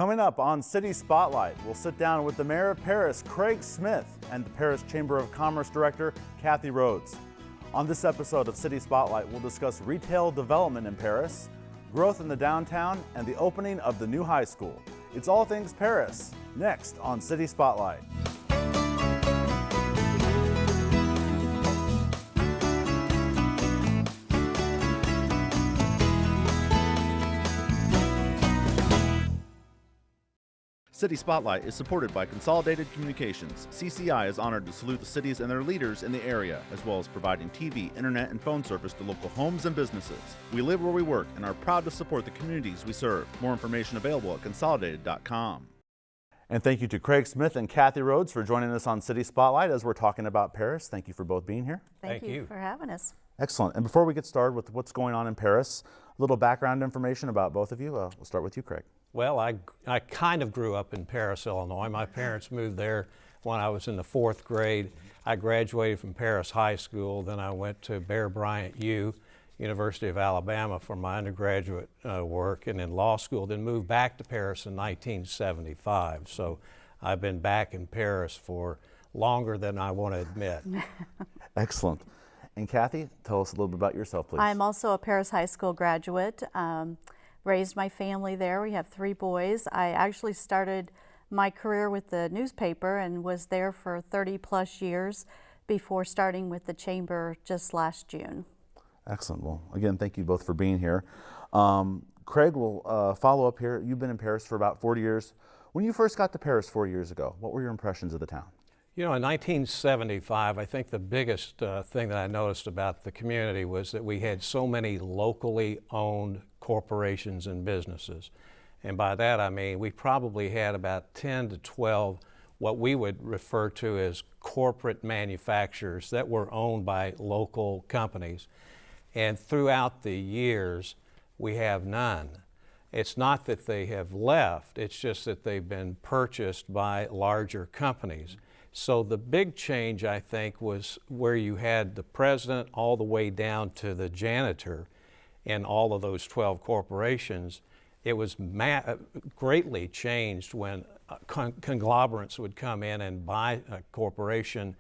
Coming up on City Spotlight, we'll sit down with the Mayor of Paris, Craig Smith, and the Paris Chamber of Commerce Director, Kathy Rhoads. On this episode of City Spotlight, we'll discuss retail development in Paris, growth in the downtown, and the opening of the new high school. It's all things Paris, next on City Spotlight. City Spotlight is supported by Consolidated Communications. CCI is honored to salute the cities and their leaders in the area, as well as providing TV, internet, and phone service to local homes and businesses. We live where we work and are proud to support the communities we serve. More information available at consolidated.com. And thank you to Craig Smith and Kathy Rhoads for joining us on City Spotlight as we're talking about Paris. Thank you for both being here. Thank you for having us. Excellent. And before we get started with what's going on in Paris, a little background information about both of you. We'll start with you, Craig. Well, I kind of grew up in Paris, Illinois. My parents moved there when I was in the 4th grade. I graduated from Paris High School. Then I went to Bear Bryant U, University of Alabama, for my undergraduate work, and in law school. Then moved back to Paris in 1975. So I've been back in Paris for longer than I want to admit. Excellent. And Kathy, tell us a little bit about yourself, please. I'm also a Paris High School graduate. Raised my family there. We have 3 boys. I actually started my career with the newspaper and was there for 30 plus years before starting with the Chamber just last June. Excellent. Well, again, thank you both for being here. Craig, will follow up here. You've been in Paris for about 40 years. When you first got to Paris 4 years ago, what were your impressions of the town? You know, in 1975, I think the biggest thing that I noticed about the community was that we had so many locally owned corporations and businesses. And by that I mean we probably had about 10 to 12 what we would refer to as corporate manufacturers that were owned by local companies. And throughout the years, we have none. It's not that they have left, it's just that they've been purchased by larger companies. So the big change, I think, was where you had the president all the way down to the janitor in all of those 12 corporations. It was greatly changed when conglomerates would come in and buy a corporation.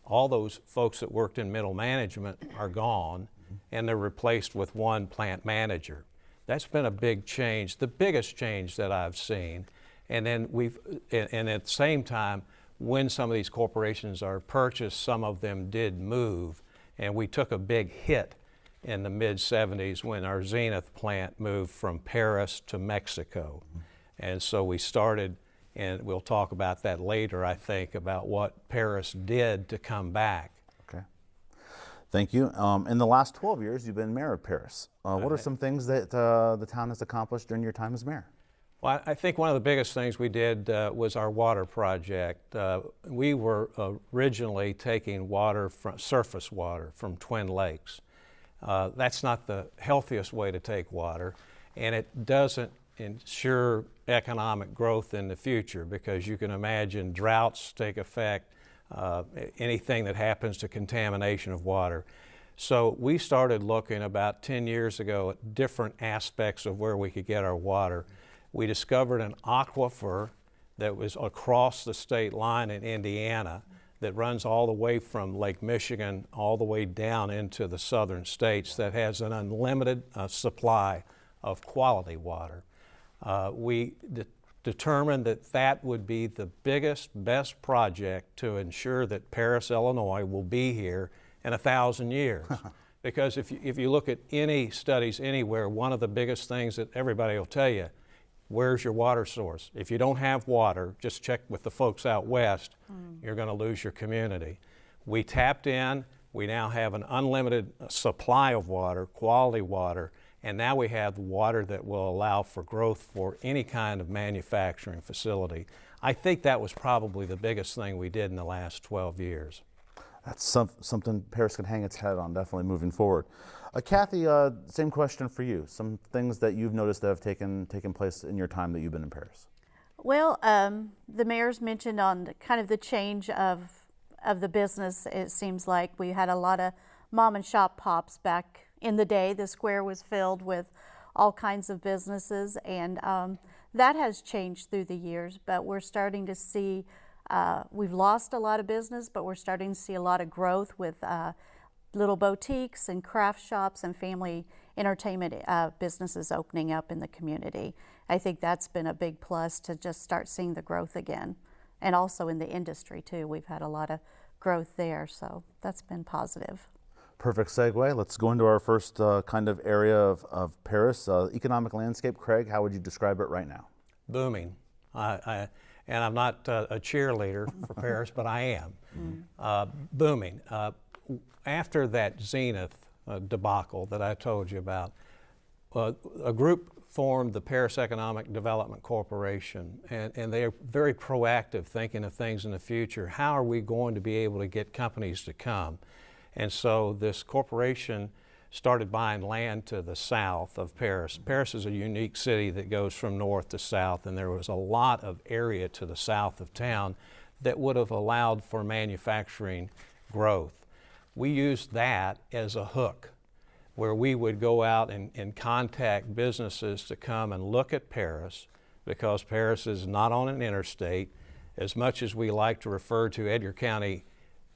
All those folks that worked in middle management are gone, and they're replaced with one plant manager. That's been a big change, the biggest change that I've seen. And then and at the same time, when some of these corporations are purchased, some of them did move, and we took a big hit in the mid-70s when our Zenith plant moved from Paris to Mexico. And so we started, and we'll talk about that later, I think, about what Paris did to come back. Okay. Thank you. In the last 12 years, you've been mayor of Paris. What are some things that the town has accomplished during your time as mayor? Well, I think one of the biggest things we did was our water project. We were originally taking water from surface water from Twin Lakes. That's not the healthiest way to take water, and it doesn't ensure economic growth in the future, because you can imagine droughts take effect, anything that happens to contamination of water. So we started looking about 10 years ago at different aspects of where we could get our water. We discovered an aquifer that was across the state line in Indiana that runs all the way from Lake Michigan all the way down into the southern states, that has an unlimited supply of quality water. We determined that that would be the biggest, best project to ensure that Paris, Illinois will be here in 1,000 years. Because if you look at any studies anywhere, one of the biggest things that everybody will tell you, where's your water source? If you don't have water, just check with the folks out west, you're going to lose your community. We tapped in, we now have an unlimited supply of water, quality water, and now we have water that will allow for growth for any kind of manufacturing facility. I think that was probably the biggest thing we did in the last 12 years. That's something Paris can hang its head on, definitely moving forward. Kathy, same question for you. Some things that you've noticed that have taken place in your time that you've been in Paris. Well, the mayor's mentioned on kind of the change of the business. It seems like we had a lot of mom and shop pops back in the day. The square was filled with all kinds of businesses, and that has changed through the years, but we're starting to see, we've lost a lot of business, but we're starting to see a lot of growth with little boutiques and craft shops and family entertainment businesses opening up in the community. I think that's been a big plus to just start seeing the growth again. And also in the industry too, we've had a lot of growth there, so that's been positive. Perfect segue. Let's go into our first kind of area of Paris. Economic landscape. Craig, how would you describe it right now? Booming. And I'm not a cheerleader for Paris, but I am. Booming. After that Zenith debacle that I told you about, a group formed the Paris Economic Development Corporation, and they are very proactive, thinking of things in the future. How are we going to be able to get companies to come? And so this corporation started buying land to the south of Paris. Paris is a unique city that goes from north to south, and there was a lot of area to the south of town that would have allowed for manufacturing growth. We used that as a hook, where we would go out and contact businesses to come and look at Paris, because Paris is not on an interstate. As much as we like to refer to Edgar County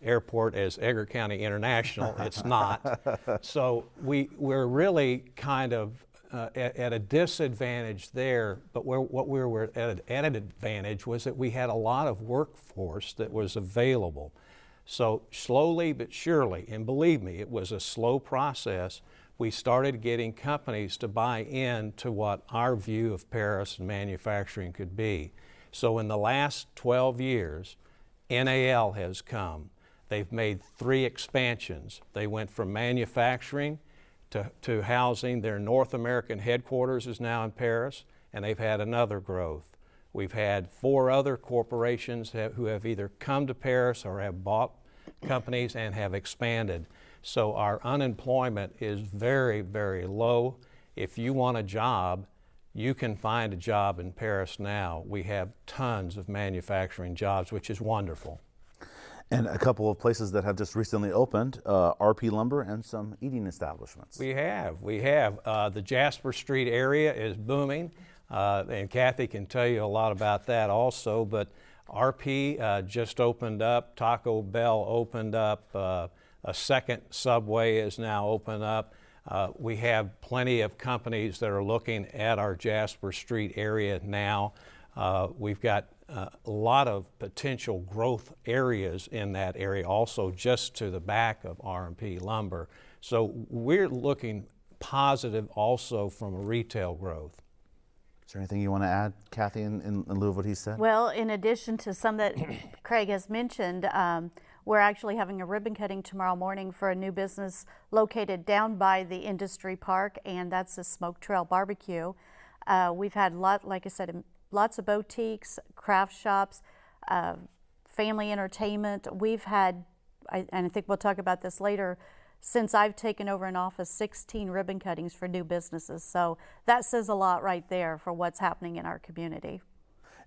Airport as Edgar County International, it's not. So we're really kind of at a disadvantage there, but what we were at an advantage was that we had a lot of workforce that was available. So slowly but surely, and believe me, it was a slow process, we started getting companies to buy into what our view of Paris and manufacturing could be. So in the last 12 years, NAL has come. They've made 3 expansions. They went from manufacturing to housing. Their North American headquarters is now in Paris, and they've had another growth. We've had 4 other corporations who have either come to Paris or have bought companies and have expanded. So our unemployment is very, very low. If you want a job, you can find a job in Paris now. We have tons of manufacturing jobs, which is wonderful. And a couple of places that have just recently opened, RP Lumber and some eating establishments. We have. The Jasper Street area is booming, and Kathy can tell you a lot about that also, but RP just opened up, Taco Bell opened up, a second Subway is now open up. We have plenty of companies that are looking at our Jasper Street area now. We've got a lot of potential growth areas in that area also, just to the back of RP Lumber. So we're looking positive also from a retail growth. Is there anything you want to add, Kathy, in lieu of what he said? Well, in addition to some that Craig has mentioned, we're actually having a ribbon cutting tomorrow morning for a new business located down by the industry park, and that's the Smoke Trail Barbecue. We've had, like I said, lots of boutiques, craft shops, family entertainment. We've had, and I think we'll talk about this later, since I've taken over in office, 16 ribbon cuttings for new businesses. So that says a lot right there for what's happening in our community.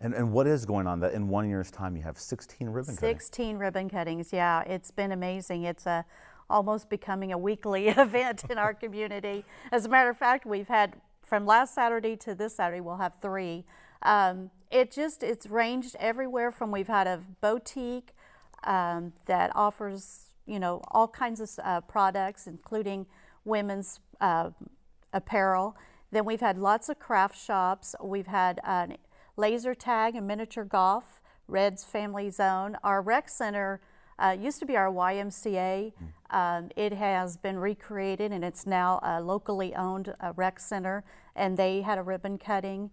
And what is going on that in 1 year's time you have 16 ribbon cuttings? 16 ribbon cuttings, yeah. It's been amazing. It's almost becoming a weekly event in our community. As a matter of fact, we've had, from last Saturday to this Saturday, we'll have 3. It's ranged everywhere from, we've had a boutique that offers, all kinds of products, including women's apparel. Then we've had lots of craft shops. We've had laser tag and miniature golf, Rhoads Family Zone. Our rec center used to be our YMCA. It has been recreated, and it's now a locally owned rec center, and they had a ribbon cutting.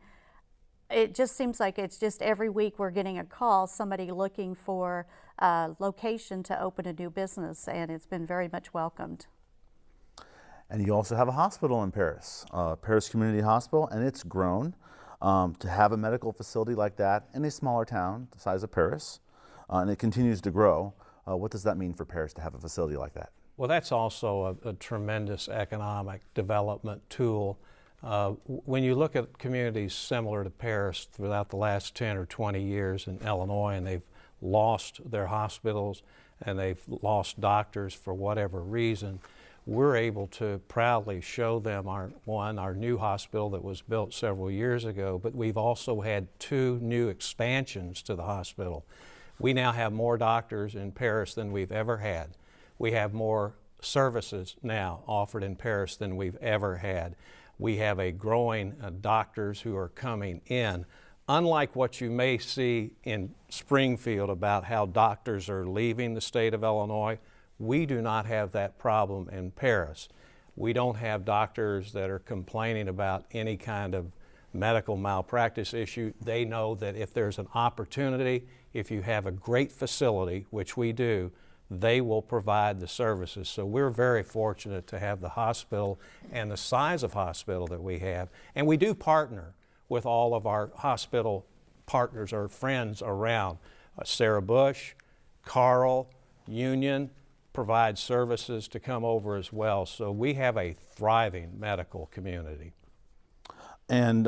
It just seems like it's just every week we're getting a call, somebody looking for a location to open a new business, and it's been very much welcomed. And you also have a hospital in Paris, Paris Community Hospital, and it's grown. To have a medical facility like that in a smaller town the size of Paris, and it continues to grow, what does that mean for Paris to have a facility like that? Well, that's also a tremendous economic development tool. When you look at communities similar to Paris throughout the last 10 or 20 years in Illinois, and they've lost their hospitals and they've lost doctors for whatever reason, we're able to proudly show them our new hospital that was built several years ago, but we've also had 2 new expansions to the hospital. We now have more doctors in Paris than we've ever had. We have more services now offered in Paris than we've ever had. We have a growing doctors who are coming in. Unlike what you may see in Springfield about how doctors are leaving the state of Illinois, we do not have that problem in Paris. We don't have doctors that are complaining about any kind of medical malpractice issue. They know that if there's an opportunity, if you have a great facility, which we do, they will provide the services. So we're very fortunate to have the hospital and the size of hospital that we have. And we do partner with all of our hospital partners or friends around. Sarah Bush, Carl, Union provide services to come over as well. So we have a thriving medical community. And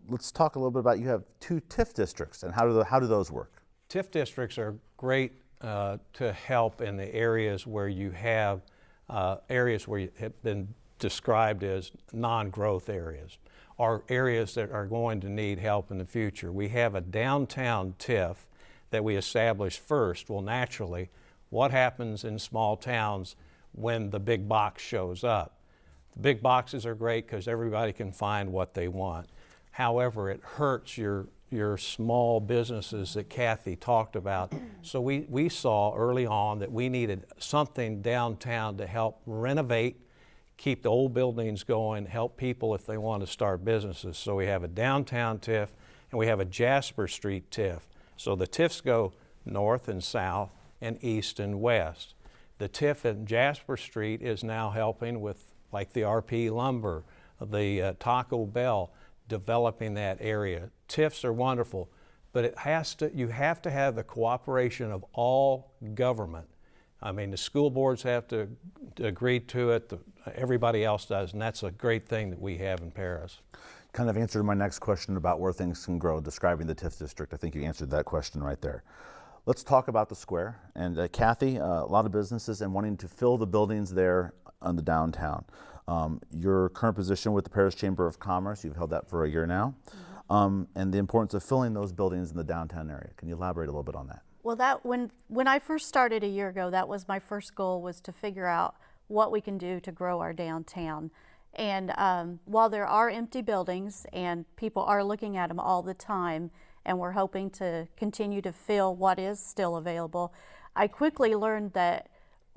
let's talk a little bit about, you have 2 TIF districts, and how do those work? TIF districts are great to help in the areas where you have been described as non-growth areas, or areas that are going to need help in the future. We have a downtown TIF that we established first. Well, naturally, what happens in small towns when the big box shows up? The big boxes are great because everybody can find what they want. However, it hurts your small businesses that Kathy talked about. So we saw early on that we needed something downtown to help renovate, keep the old buildings going, help people if they want to start businesses. So we have a downtown TIF and we have a Jasper Street TIF. So the TIFs go north and south and east and west. The TIF at Jasper Street is now helping with like the RP Lumber, the Taco Bell, developing that area. TIFs are wonderful, but you have to have the cooperation of all government. I mean, the school boards have to agree to it, everybody else does, and that's a great thing that we have in Paris. Kind of answered my next question about where things can grow, describing the TIF district. I think you answered that question right there. Let's talk about the square. And Kathy, a lot of businesses and wanting to fill the buildings there on the downtown. Your current position with the Paris Chamber of Commerce, you've held that for a year now, and the importance of filling those buildings in the downtown area. Can you elaborate a little bit on that? Well, when I first started a year ago, that was my first goal, was to figure out what we can do to grow our downtown. And while there are empty buildings and people are looking at them all the time, and we're hoping to continue to fill what is still available, I quickly learned that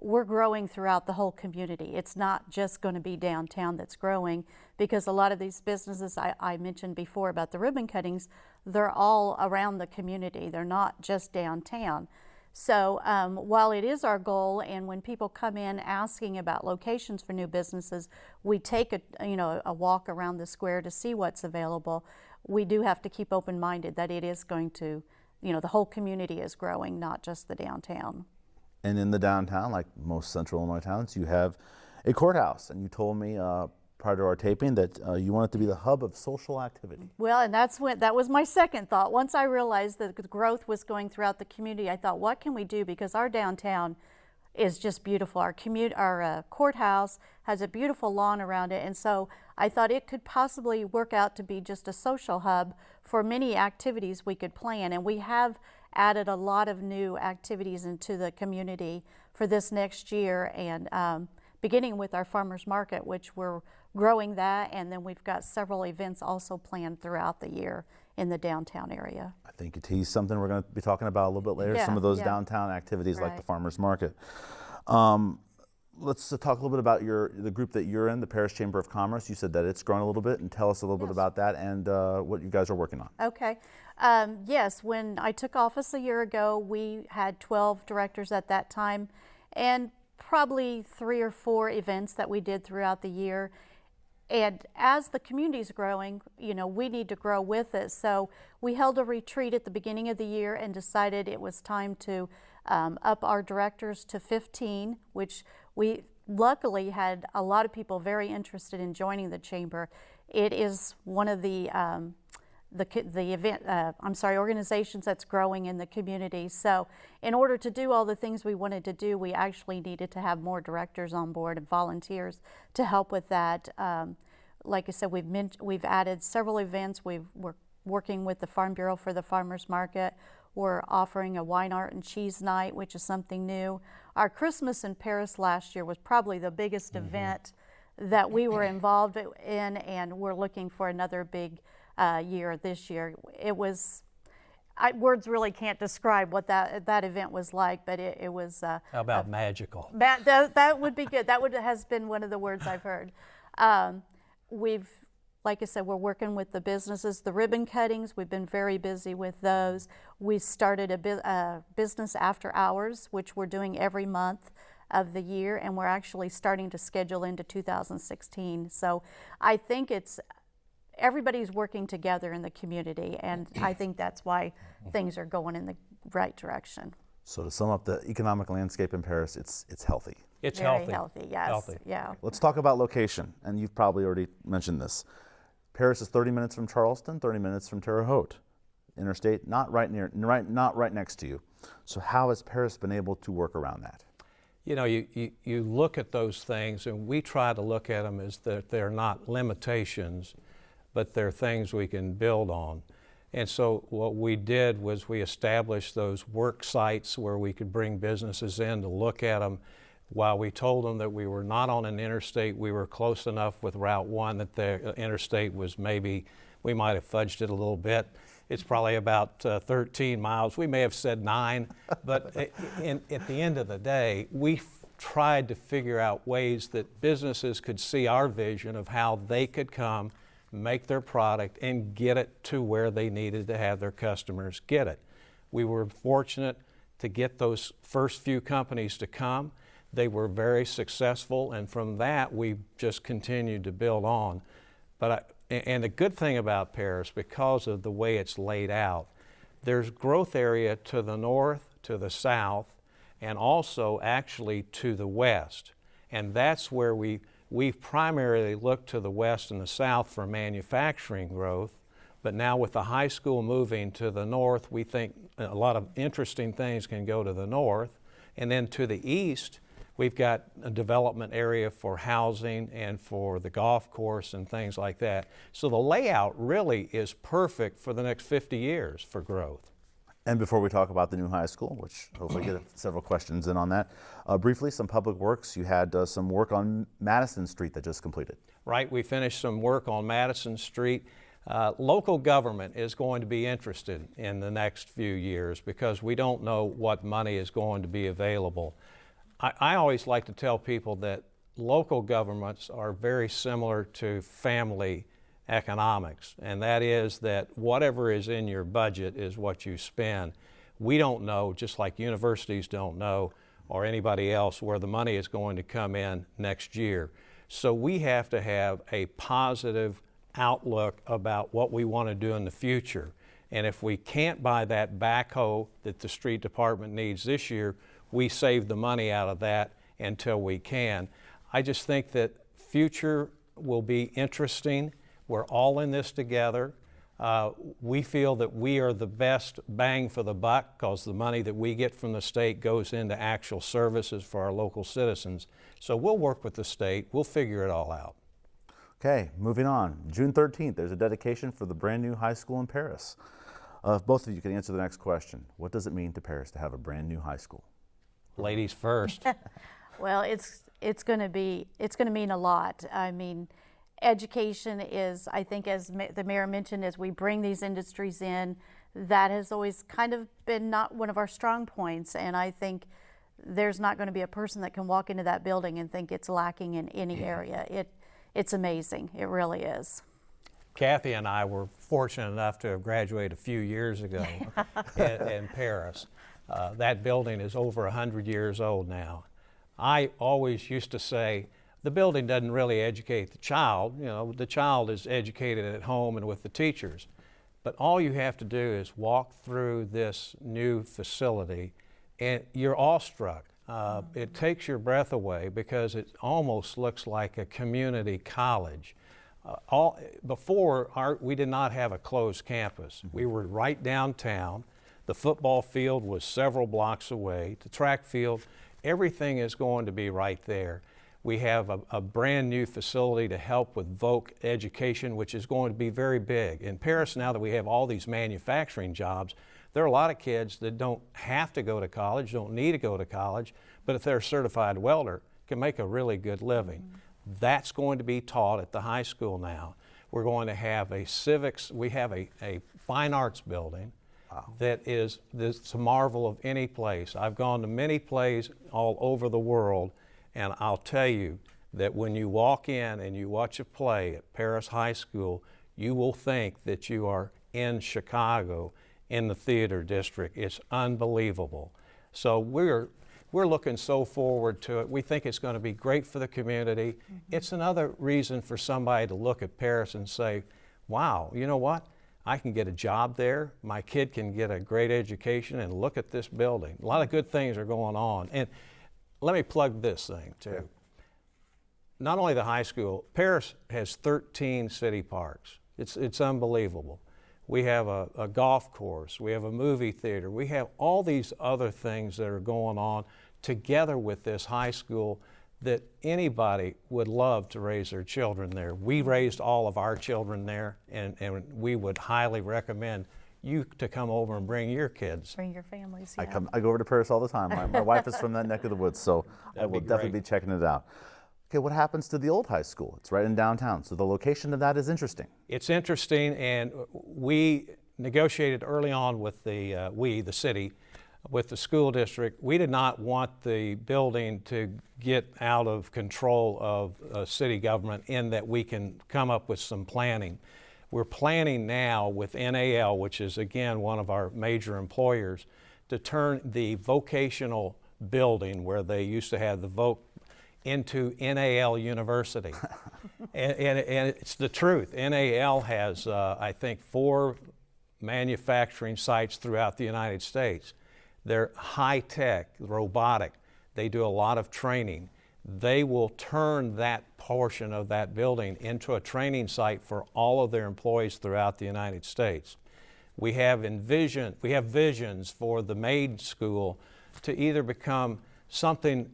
we're growing throughout the whole community. It's not just going to be downtown that's growing, because a lot of these businesses I mentioned before about the ribbon cuttings, they're all around the community. They're not just downtown. So while it is our goal, and when people come in asking about locations for new businesses, we take a walk around the square to see what's available, we do have to keep open-minded that it is going to, the whole community is growing, not just the downtown. And in the downtown, like most central Illinois towns, you have a courthouse. And you told me prior to our taping that you want it to be the hub of social activity. Well, and that was my second thought. Once I realized that the growth was going throughout the community, I thought, what can we do? Because our downtown is just beautiful. Our courthouse has a beautiful lawn around it, and so I thought it could possibly work out to be just a social hub for many activities we could plan. And we have added a lot of new activities into the community for this next year, and beginning with our farmers market, which we're growing that, and then we've got several events also planned throughout the year in the downtown area. I think you teased something we're going to be talking about a little bit later, some of those downtown activities like the farmers market. Let's talk a little bit about the group that you're in, the Paris Chamber of Commerce. You said that it's grown a little bit, and tell us a little bit about that and what you guys are working on. Okay. Yes, when I took office a year ago, we had 12 directors at that time, and probably 3 or 4 events that we did throughout the year. And as the community's growing, we need to grow with it. So we held a retreat at the beginning of the year and decided it was time to up our directors to 15, which we luckily had a lot of people very interested in joining the chamber. It is one of the the event, organizations that's growing in the community. So in order to do all the things we wanted to do, we actually needed to have more directors on board and volunteers to help with that. Like I said, we've added several events. We're working with the Farm Bureau for the Farmers Market. We're offering a wine, art, and cheese night, which is something new. Our Christmas in Paris last year was probably the biggest event that we were involved in, and we're looking for another big year this year. It was, words really can't describe what that event was like, but it was. How about magical? That would be good. Has been one of the words I've heard. Like I said, we're working with the businesses. The ribbon cuttings, we've been very busy with those. We started a business after hours, which we're doing every month of the year, and we're actually starting to schedule into 2016. So I think everybody's working together in the community, and I think that's why things are going in the right direction. So to sum up the economic landscape in Paris, it's healthy. It's very healthy. healthy, yes. Healthy. Yeah. Let's talk about location, and you've probably already mentioned this. Paris is 30 minutes from Charleston, 30 minutes from Terre Haute. Interstate, not right next to you. So how has Paris been able to work around that? You know, you look at those things, and we try to look at them as that they're not limitations, but they're things we can build on. And so what we did was we established those work sites where we could bring businesses in to look at them. While we told them that we were not on an interstate, we were close enough with Route 1 that the interstate was maybe, we might have fudged it a little bit. It's probably about 13 miles. We may have said 9, but at the end of the day, we tried to figure out ways that businesses could see our vision of how they could come, make their product, and get it to where they needed to have their customers get it. We were fortunate to get those first few companies to come. They were very successful, and from that we just continued to build on. And the good thing about Paris, because of the way it's laid out, there's growth area to the north, to the south, and also actually to the west. And that's where we've primarily looked to the west and the south for manufacturing growth, but now with the high school moving to the north, we think a lot of interesting things can go to the north. And then to the east, we've got a development area for housing and for the golf course and things like that. So the layout really is perfect for the next 50 years for growth. And before we talk about the new high school, which hopefully get several questions in on that, briefly, some public works. You had some work on Madison Street that just completed. Right, we finished some work on Madison Street. Local government is going to be interested in the next few years because we don't know what money is going to be available. I always like to tell people that local governments are very similar to family economics, and that is that whatever is in your budget is what you spend. We don't know, just like universities don't know, or anybody else, where the money is going to come in next year. So we have to have a positive outlook about what we want to do in the future. And if we can't buy that backhoe that the street department needs this year, we save the money out of that until we can. I just think that future will be interesting. We're all in this together. We feel that we are the best bang for the buck because the money that we get from the state goes into actual services for our local citizens. So we'll work with the state. We'll figure it all out. Okay, moving on. June 13th, there's a dedication for the brand new high school in Paris. If both of you can answer the next question, what does it mean to Paris to have a brand new high school? Ladies first. Well, it's going to mean a lot. I mean, education is, I think, as the mayor mentioned, as we bring these industries in, that has always kind of been not one of our strong points. And I think there's not going to be a person that can walk into that building and think it's lacking in any area. It's amazing. It really is. Kathy and I were fortunate enough to have graduated a few years ago in Paris. That building is over 100 years old now. I always used to say, the building doesn't really educate the child. You know, the child is educated at home and with the teachers. But all you have to do is walk through this new facility and you're awestruck. It takes your breath away because it almost looks like a community college. Before, we did not have a closed campus. We were right downtown. The football field was several blocks away. The track field, everything is going to be right there. We have a brand new facility to help with voc education, which is going to be very big. In Paris, now that we have all these manufacturing jobs, there are a lot of kids that don't have to go to college, don't need to go to college, but if they're a certified welder, can make a really good living. That's going to be taught at the high school now. We're going to have a civics, we have a fine arts building that is a marvel of any place. I've gone to many plays all over the world, and I'll tell you that when you walk in and you watch a play at Paris High School, you will think that you are in Chicago in the theater district. It's unbelievable. So we're looking so forward to it. We think it's going to be great for the community. It's another reason for somebody to look at Paris and say, wow, you know what? I can get a job there. My kid can get a great education, and look at this building. A lot of good things are going on. And let me plug this thing too. Okay. Not only the high school, Paris has 13 city parks. It's unbelievable. We have a golf course, we have a movie theater, we have all these other things that are going on together with this high school that anybody would love to raise their children there. We raised all of our children there, and we would highly recommend you to come over and bring your kids. Bring your families, yeah. I go over to Paris all the time. My wife is from that neck of the woods, so I That'd will be definitely great. be checking it out. Okay, what happens to the old high school? It's right in downtown, so the location of that is interesting. It's interesting, and we negotiated early on with the city, with the school district. We did not want the building to get out of control of city government, in that we can come up with some planning. We're planning now with NAL, which is again one of our major employers, to turn the vocational building where they used to have the voc into NAL University. and it's the truth. NAL has, I think, 4 manufacturing sites throughout the United States. They're high-tech, robotic. They do a lot of training. They will turn that portion of that building into a training site for all of their employees throughout the United States. We have visions for the maid school to either become something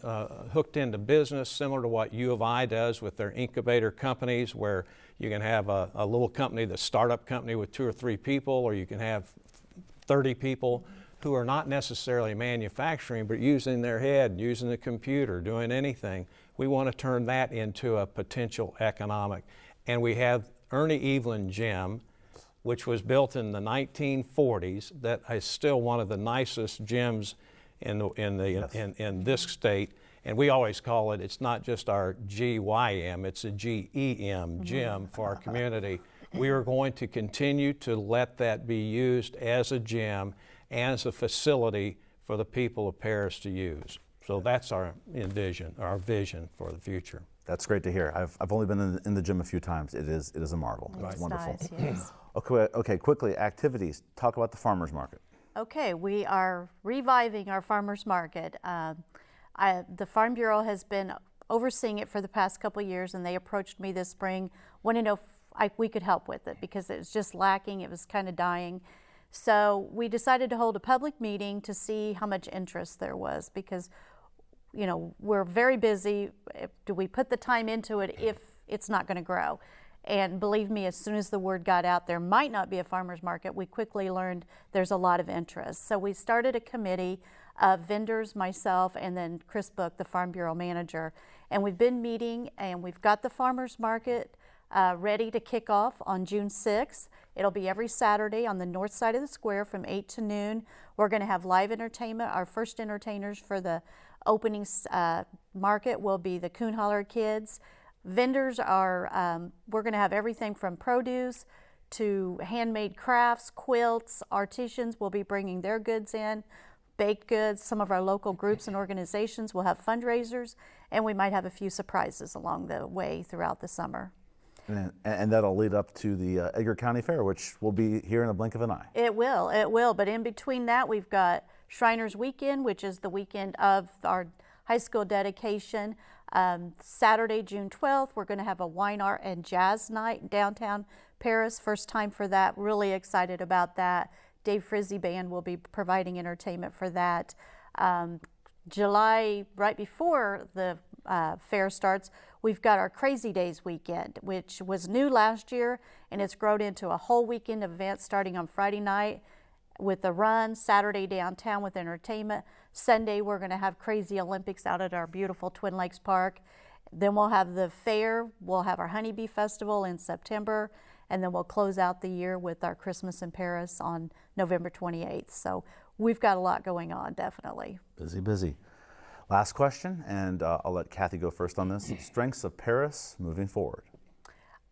hooked into business, similar to what U of I does with their incubator companies, where you can have a little company, the startup company with 2 or 3 people, or you can have 30 people who are not necessarily manufacturing, but using their head, using the computer, doing anything. We want to turn that into a potential economic. And we have Ernie Evelyn Gym, which was built in the 1940s, that is still one of the nicest gyms in this state. And we always call it, it's not just our GYM, it's a GEM, gym, for our community. We are going to continue to let that be used as a gym, as a facility for the people of Paris to use. So that's our vision for the future. That's great to hear. I've only been in the gym a few times. It is a marvel. It's wonderful. Nice, yes. Okay, quickly, activities. Talk about the farmers market. Okay, we are reviving our farmers market. The Farm Bureau has been overseeing it for the past couple of years, and they approached me this spring, wanting to know if we could help with it, because it was just lacking, it was kind of dying. So we decided to hold a public meeting to see how much interest there was, because we're very busy. Do we put the time into it if it's not going to grow? And believe me, as soon as the word got out there might not be a farmer's market, we quickly learned there's a lot of interest. So we started a committee of vendors, myself, and then Chris Book, the Farm Bureau manager. And we've been meeting, and we've got the farmer's market ready to kick off on June 6th. It'll be every Saturday on the north side of the square from 8 to noon. We're going to have live entertainment. Our first entertainers for the opening market will be the Coon Holler Kids. Vendors are, we're going to have everything from produce to handmade crafts, quilts. Artisans will be bringing their goods in, baked goods. Some of our local groups and organizations will have fundraisers, and we might have a few surprises along the way throughout the summer. And that'll lead up to the Edgar County Fair, which will be here in a blink of an eye. It will. But in between that, we've got Shriners Weekend, which is the weekend of our high school dedication. Saturday, June 12th, we're going to have a wine, art, and jazz night in downtown Paris. First time for that. Really excited about that. Dave Frizzy Band will be providing entertainment for that. July, right before the fair starts, we've got our Crazy Days weekend, which was new last year, and it's grown into a whole weekend event starting on Friday night with a run, Saturday downtown with entertainment. Sunday, we're going to have Crazy Olympics out at our beautiful Twin Lakes Park. Then we'll have the fair, we'll have our Honeybee Festival in September, and then we'll close out the year with our Christmas in Paris on November 28th. So we've got a lot going on, definitely. Busy, busy. Last question, and I'll let Kathy go first on this. Strengths of Paris moving forward.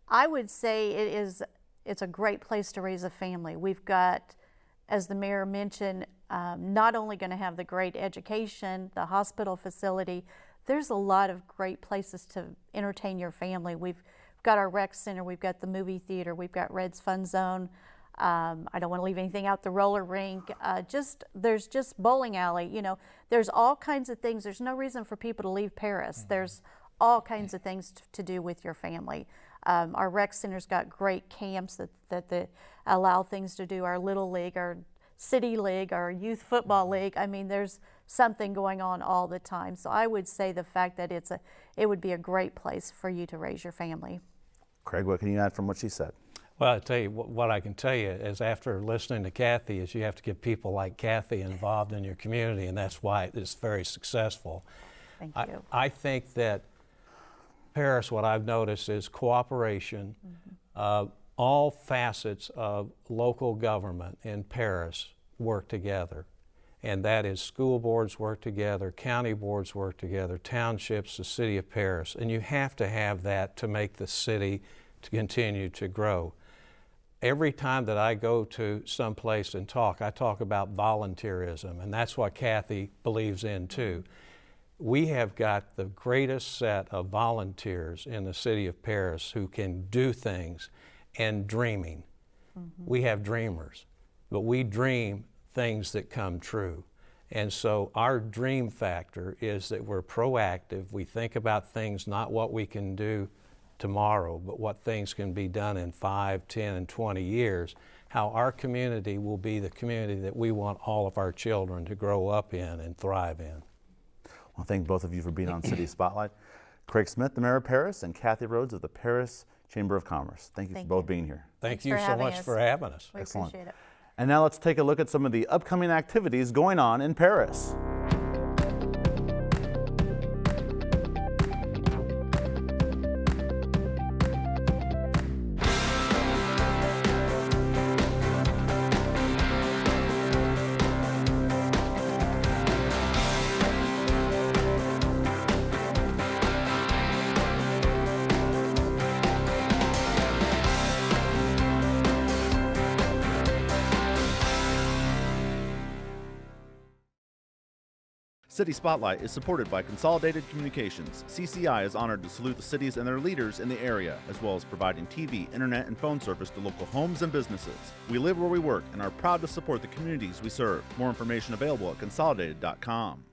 I would say it's a great place to raise a family. We've got, as the mayor mentioned, not only going to have the great education, the hospital facility, there's a lot of great places to entertain your family. We've got our rec center, we've got the movie theater, we've got Red's Fun Zone. I don't want to leave anything out, the roller rink, there's just bowling alley, you know, there's all kinds of things. There's no reason for people to leave Paris. There's all kinds of things to do with your family. Our rec center's got great camps that allow things to do, our Little League, our City League, our Youth Football League. I mean, there's something going on all the time. So I would say the fact that it would be a great place for you to raise your family. Craig, what can you add from what she said? Well, I'll tell you what I can tell you is after listening to Kathy is you have to get people like Kathy involved in your community, and that's why it's very successful. Thank you. I think that Paris, what I've noticed is cooperation. All facets of local government in Paris work together, and that is school boards work together, county boards work together, townships, the city of Paris, and you have to have that to make the city to continue to grow. Every time that I go to some place and talk, I talk about volunteerism, and that's what Kathy believes in too. We have got the greatest set of volunteers in the city of Paris who can do things and dreaming. We have dreamers, but we dream things that come true. And so our dream factor is that we're proactive. We think about things, not what we can do tomorrow, but what things can be done in 5, 10, and 20 years, how our community will be the community that we want all of our children to grow up in and thrive in. Well, thank both of you for being on City Spotlight. Craig Smith, the Mayor of Paris, and Kathy Rhoads of the Paris Chamber of Commerce. Thank you for both being here. Thank you so much for having us. We appreciate it. And now let's take a look at some of the upcoming activities going on in Paris. City Spotlight is supported by Consolidated Communications. CCI is honored to salute the cities and their leaders in the area, as well as providing TV, internet, and phone service to local homes and businesses. We live where we work and are proud to support the communities we serve. More information available at consolidated.com.